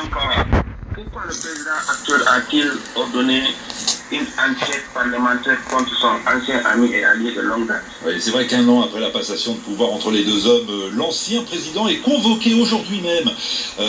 encore, pourquoi le président actuel a-t-il ordonné une enquête parlementaire contre son ancien ami et allié de longue date? Oui, c'est vrai qu'un an après la passation de pouvoir entre les deux hommes, l'ancien président est convoqué aujourd'hui même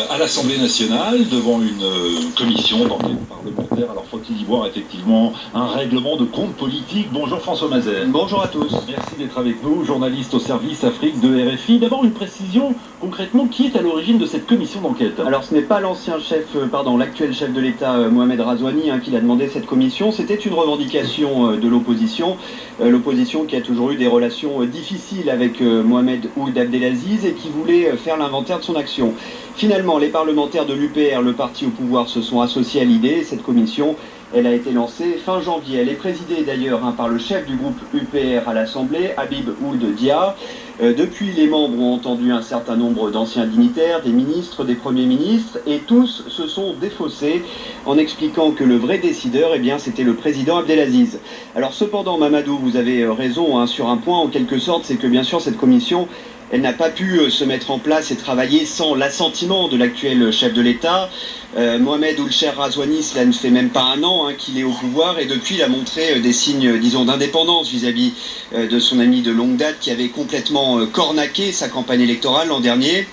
à l'Assemblée nationale devant une commission d'enquête parlementaire. Alors faut-il y voir effectivement un règlement de compte politique? Bonjour François Mazel. Bonjour à tous. Merci d'être avec nous, journaliste au service Afrique de RFI. D'abord une précision, concrètement, qui est à l'origine de cette commission d'enquête? Alors ce n'est pas l'actuel chef de l'État Mohamed Razouani qui l'a demandé cette commission. C'était une revendication de l'opposition. L'opposition qui a toujours eu des relations difficiles avec Mohamed Ould Abdelaziz et qui voulait faire l'inventaire de son action. Finalement, les parlementaires de l'UPR, le parti au pouvoir, se sont associés à l'idée. Cette commission, elle a été lancée fin janvier. Elle est présidée d'ailleurs par le chef du groupe UPR à l'Assemblée, Habib Ould Dia. Depuis, les membres ont entendu un certain nombre d'anciens dignitaires, des ministres, des premiers ministres, et tous se sont défaussés en expliquant que le vrai décideur, c'était le président Abdelaziz. Alors cependant, Mamadou, vous avez raison sur un point, en quelque sorte, c'est que bien sûr cette commission, elle n'a pas pu se mettre en place et travailler sans l'assentiment de l'actuel chef de l'État. Mohamed Ould Razouani, cela ne fait même pas un an qu'il est au pouvoir et depuis il a montré des signes, disons, d'indépendance vis-à-vis de son ami de longue date qui avait complètement cornaqué sa campagne électorale l'an dernier.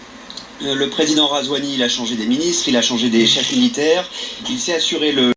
Le président Razouani, il a changé des ministres, il a changé des chefs militaires, il s'est assuré le...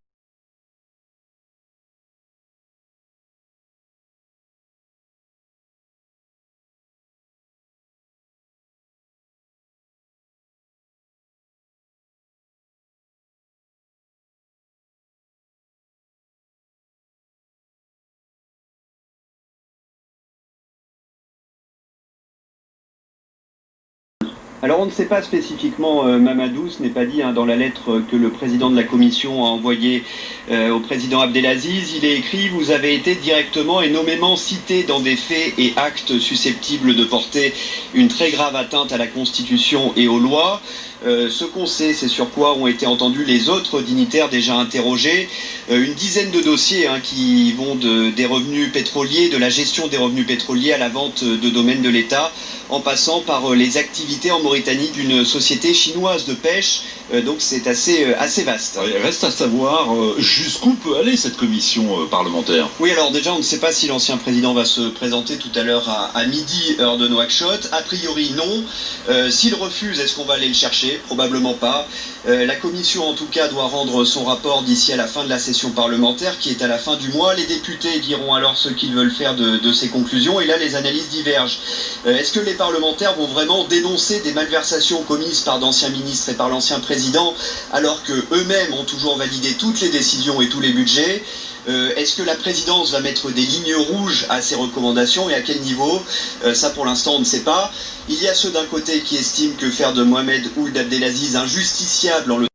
Alors on ne sait pas spécifiquement, Mamadou, ce n'est pas dit dans la lettre que le président de la commission a envoyée au président Abdelaziz. Il est écrit « Vous avez été directement et nommément cité dans des faits et actes susceptibles de porter une très grave atteinte à la Constitution et aux lois ». Ce qu'on sait, c'est sur quoi ont été entendus les autres dignitaires déjà interrogés. Une dizaine de dossiers qui vont des revenus pétroliers, de la gestion des revenus pétroliers à la vente de domaines de l'État, en passant par les activités en Mauritanie d'une société chinoise de pêche. Donc c'est assez vaste. Il reste à savoir jusqu'où peut aller cette commission parlementaire. Oui, alors déjà on ne sait pas si l'ancien président va se présenter tout à l'heure à midi, heure de Nouakchott. A priori non. S'il refuse, est-ce qu'on va aller le chercher? Probablement pas. La commission en tout cas doit rendre son rapport d'ici à la fin de la session parlementaire qui est à la fin du mois. Les députés diront alors ce qu'ils veulent faire de ces conclusions et là les analyses divergent. Est-ce que les parlementaires vont vraiment dénoncer des malversations commises par d'anciens ministres et par l'ancien président alors qu'eux-mêmes ont toujours validé toutes les décisions et tous les budgets? Est-ce que la présidence va mettre des lignes rouges à ces recommandations et à quel niveau? Ça pour l'instant on ne sait pas. Il y a ceux d'un côté qui estiment que faire de Mohamed Ould Abdelaziz un justiciable en le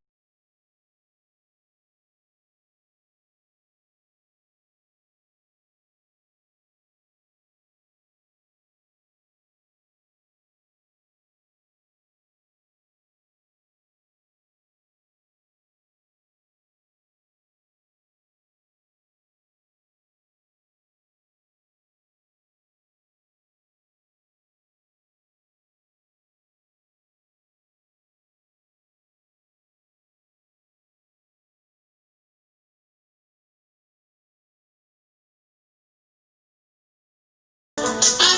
Thank